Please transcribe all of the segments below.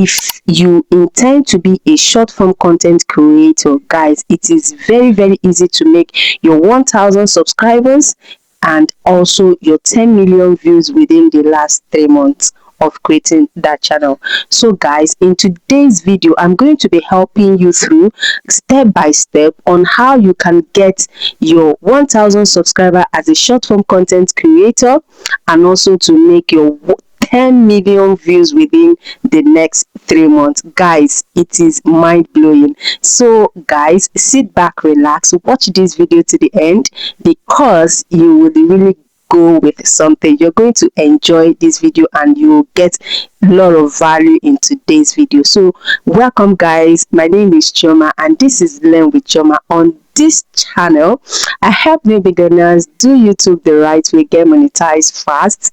if you intend to be a short form content creator, guys, it is very, very easy to make your 1000 subscribers and also your 10 million views within the last 3 months of creating that channel. So guys, in today's video, I'm going to be helping you through step by step on how you can get your 1000 subscriber as a short form content creator, and also to make your 10 million views within the next 3 months. Guys, it is mind-blowing. So guys, sit back, relax, watch this video to the end, because you will really go with something. You're going to enjoy this video and you will get a lot of value in today's video. So welcome guys, my name is Chioma and this is Learn with Chioma. On this channel, I help new beginners do YouTube the right way, get monetized fast,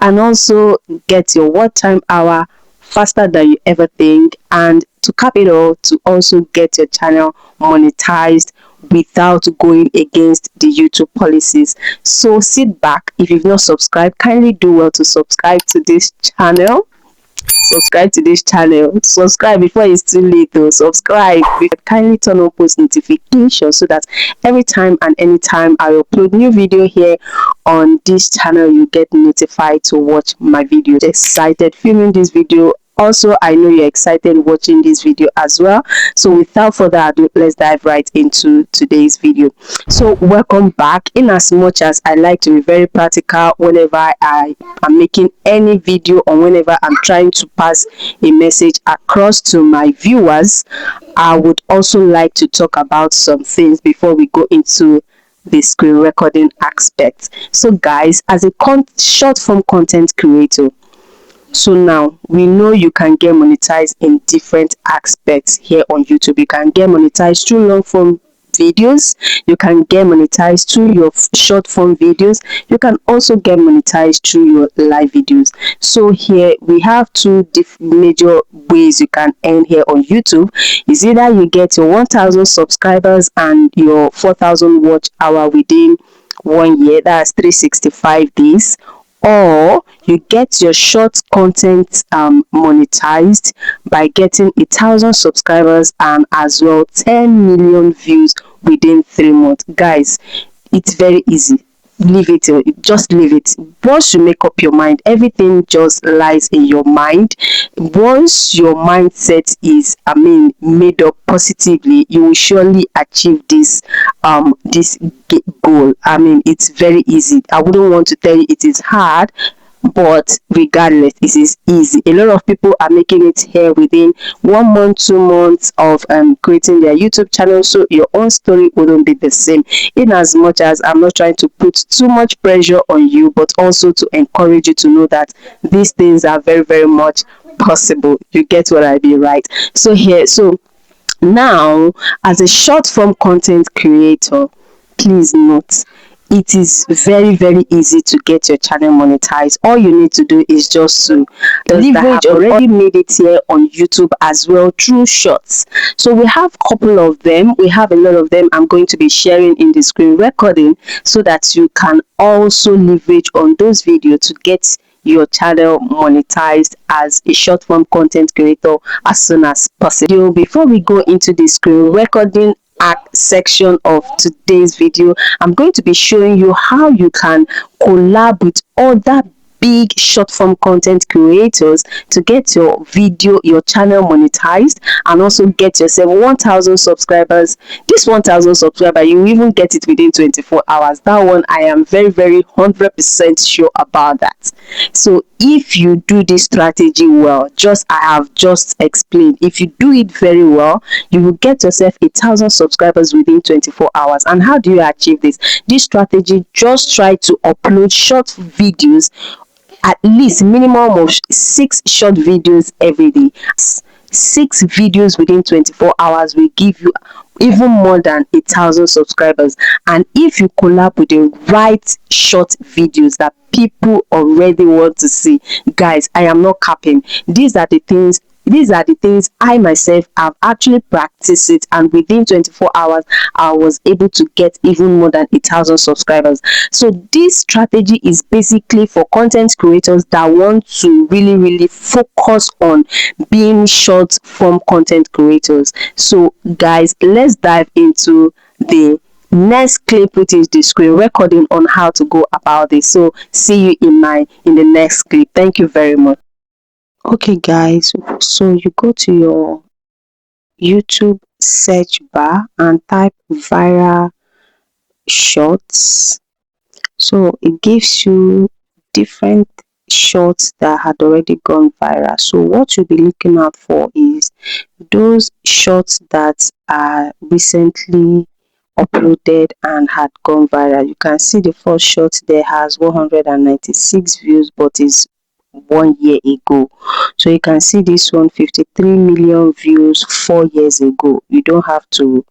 and also get your watch time hour faster than you ever think, and to cap it all, to also get your channel monetized without going against the YouTube policies. So sit back. If you've not subscribed, kindly do well to subscribe to this channel. Subscribe to this channel. Subscribe before it's too late though. Subscribe. Kindly turn on post notifications so that every time and anytime I upload new video here on this channel, you get notified to watch my video. Excited filming this video. Also, I know you're excited watching this video as well. So without further ado, let's dive right into today's video. So welcome back. In as much as I like to be very practical whenever I am making any video, or whenever I'm trying to pass a message across to my viewers, I would also like to talk about some things before we go into the screen recording aspect. So guys, as a short form content creator, so now we know you can get monetized in different aspects here on YouTube. You can get monetized through long form videos, you can get monetized through your short form videos, you can also get monetized through your live videos. So here we have two major ways you can earn here on YouTube. Is either you get your 1000 subscribers and your 4000 watch hour within 1 year, that's 365 days, or you get your short content monetized by getting 1000 subscribers and as well 10 million views within 3 months. Guys, it's very easy. Leave it, just leave it. Once you make up your mind, everything just lies in your mind. Once your mindset is made up positively, you will surely achieve this goal. It's very easy. I wouldn't want to tell you it is hard, but regardless, it is easy. A lot of people are making it here within 1 month, 2 months of creating their YouTube channel. So your own story wouldn't be the same. In as much as I'm not trying to put too much pressure on you, but also to encourage you to know that these things are very, very much possible. You get what I mean, right? So now, as a short form content creator, please note, it is very, very easy to get your channel monetized. All you need to do is just to leverage already made it here on YouTube as well through shorts. So we have a couple of them. We have a lot of them. I'm going to be sharing in the screen recording so that you can also leverage on those videos to get your channel monetized as a short form content creator as soon as possible. Before we go into the screen recording section of today's video, I'm going to be showing you how you can collab with other big short form content creators to get your channel monetized and also get yourself 1000 subscribers. This 1000 subscriber, you even get it within 24 hours. That one, I am very, very 100% sure about that. So if you do this strategy well, I have just explained, if you do it very well, you will get yourself 1000 subscribers within 24 hours. And how do you achieve this? This strategy, just try to upload short videos, at least minimum of 6 short videos every day. 6 videos within 24 hours will give you even more than 1000 subscribers. And if you collab with the right short videos that people already want to see, guys, I am not capping, these are the things These are the things I myself have actually practiced it, and within 24 hours I was able to get even more than 1,000 subscribers. So this strategy is basically for content creators that want to really focus on being short form content creators. So guys, let's dive into the next clip, which is the screen recording on how to go about this. So see you in the next clip. Thank you very much. Okay guys, so you go to your YouTube search bar and type viral shorts. So it gives you different shorts that had already gone viral. So what you'll be looking out for is those shorts that are recently uploaded and had gone viral. You can see the first shot there has 196 views, but is 1 year ago. So you can see this one, 53 million views 4 years ago. You don't have to,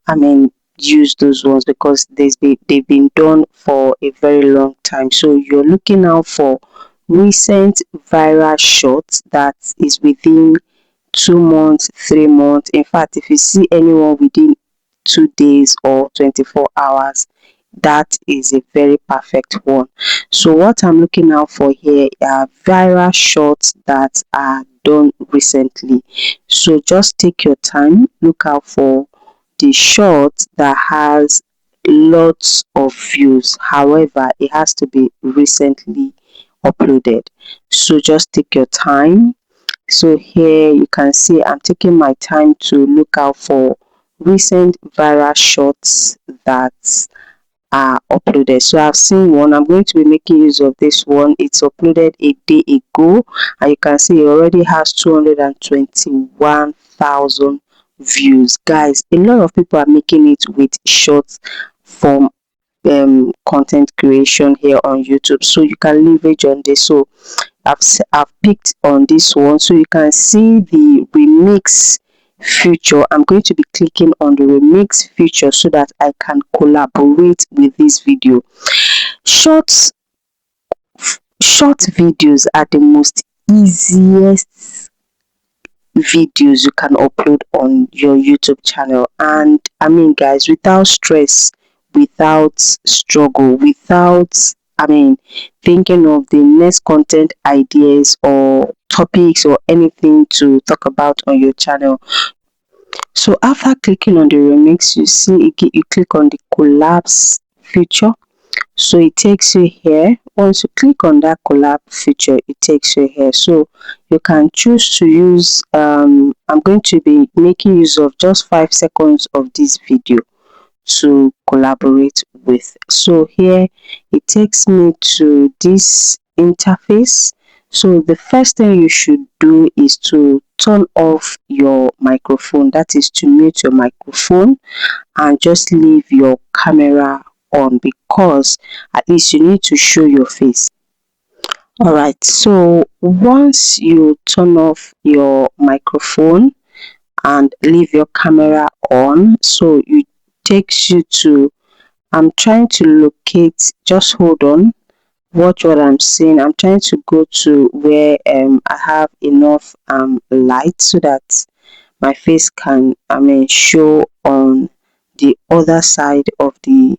I mean, use those ones because they've been done for a very long time. So you're looking out for recent viral shots that is within 2 months, 3 months. In fact, if you see anyone within 2 days or 24 hours, that is a very perfect one. So what I'm looking out for here are viral shots that are done recently. So just take your time, look out for the shot that has lots of views. However, it has to be recently uploaded. So just take your time. So here you can see I'm taking my time to look out for recent viral shots that are uploaded. So I've seen one. I'm going to be making use of this one. It's uploaded a day ago, and you can see it already has 221,000 views. Guys, a lot of people are making it with short form content creation here on YouTube, so you can leverage on this. So I've picked on this one, so you can see the remix feature. I'm going to be clicking on the remix feature so that I can collaborate with this video. Short videos are the most easiest videos you can upload on your YouTube channel, and I mean guys, without stress, without struggle, without thinking of the next content ideas or topics or anything to talk about on your channel. So after clicking on the remix, you see you click on the collabs feature. So it takes you here. Once you click on that collab feature, it takes you here. So you can choose to use I'm going to be making use of just 5 seconds of this video to collaborate with. So here it takes me to this interface. So the first thing you should do is to turn off your microphone, that is to mute your microphone, and just leave your camera on, because at least you need to show your face. All right, so once you turn off your microphone and leave your camera on, so it takes you to, I'm trying to locate, just hold on, watch what I'm saying. I'm trying to go to where I have enough light so that my face can show on the other side of the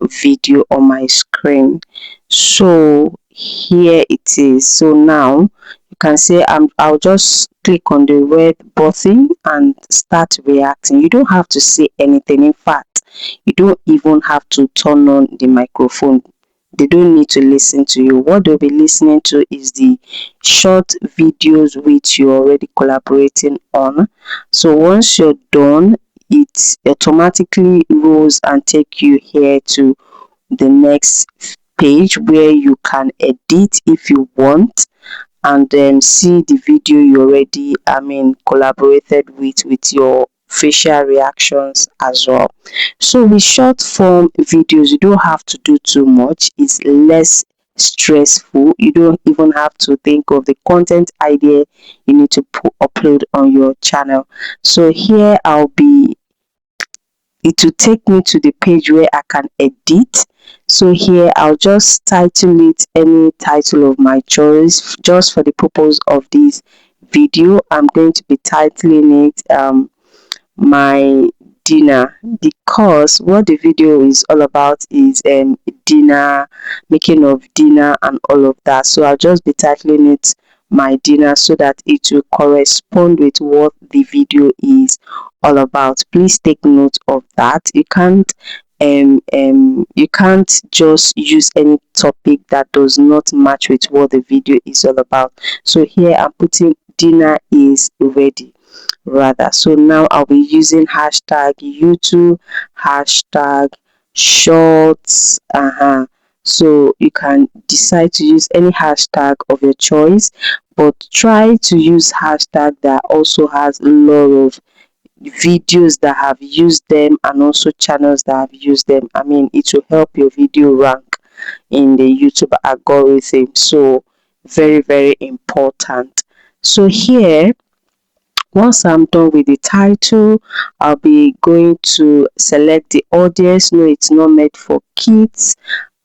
video on my screen. So here it is. So now you can say I'll just click on the red button and start reacting. You don't have to say anything. In fact, you don't even have to turn on the microphone. They don't need to listen to you. What they'll be listening to is the short videos which you're already collaborating on. So once you're done, it automatically rolls and take you here to the next page where you can edit if you want, and then see the video you already collaborated with your facial reactions as well. So with short form videos, you don't have to do too much. It's less stressful. You don't even have to think of the content idea you need to upload on your channel. So here it will take me to the page where I can edit. So here I'll just title it any title of my choice just for the purpose of this video. I'm going to be titling it my dinner, because what the video is all about is dinner, making of dinner and all of that. So I'll just be titling it my dinner so that it will correspond with what the video is all about. Please take note of that. You can't just use any topic that does not match with what the video is all about. So here I'm putting dinner is ready rather. So now I'll be using hashtag YouTube, hashtag shorts. So you can decide to use any hashtag of your choice, but try to use hashtag that also has a lot of videos that have used them and also channels that have used them. I mean, it will help your video rank in the YouTube algorithm. So very, very important. So here, once I'm done with the title, I'll be going to select the audience. No, it's not meant for kids.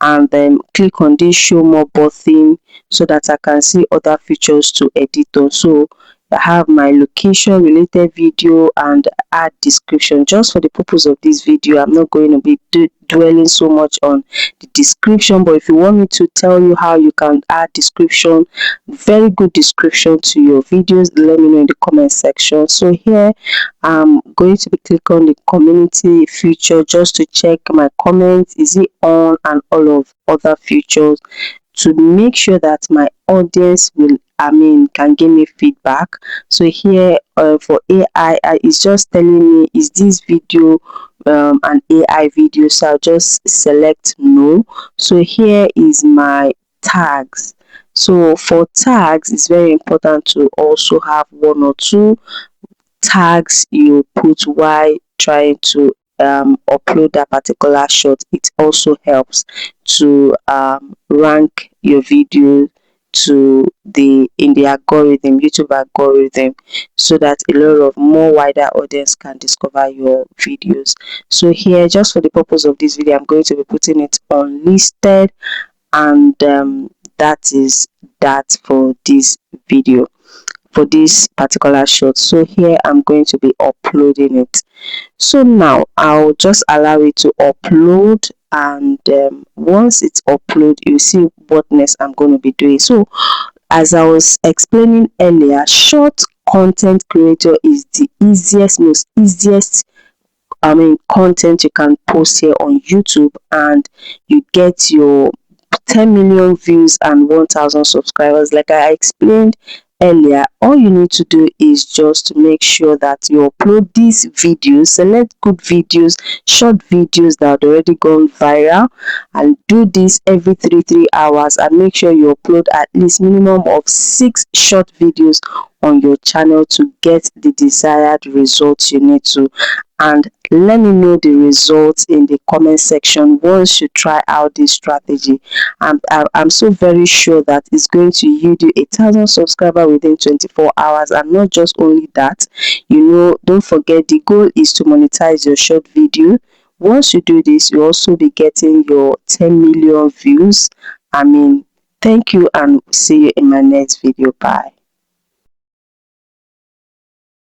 And then click on this show more button so that I can see other features to edit on. So I have my location related video and add description. Just for the purpose of this video, I'm not going to be dwelling so much on the description, but if you want me to tell you how you can add description, very good description to your videos, let me know in the comment section. So here I'm going to be click on the community feature just to check my comments, is it on, and all of other features to make sure that my audience will can give me feedback. So here for AI, it's just telling me, is this video an AI video? So I'll just select no. So here is my tags. So for tags, it's very important to also have one or two tags you put while trying to upload that particular shot. It also helps to rank your video to the algorithm, YouTube algorithm, so that a lot of more wider audience can discover your videos. So here, just for the purpose of this video, I'm going to be putting it on listed, and that is that for this video, for this particular shot. So here I'm going to be uploading it. So now I'll just allow it to upload, and once it's upload, you see what next I'm going to be doing. So as I was explaining earlier, short content creator is the most easiest content you can post here on YouTube, and you get your 10 million views and 1,000 subscribers. Like I explained earlier, all you need to do is just to make sure that you upload these videos, select good videos, short videos that had already gone viral, and do this every 3 hours, and make sure you upload at least minimum of 6 short videos on your channel to get the desired results you need to. And let me know the results in the comment section once you try out this strategy. I'm so very sure that it's going to yield you 1,000 subscribers within 24 hours. And not just only that, don't forget, the goal is to monetize your short video. Once you do this, you'll also be getting your 10 million views. Thank you, and see you in my next video. Bye.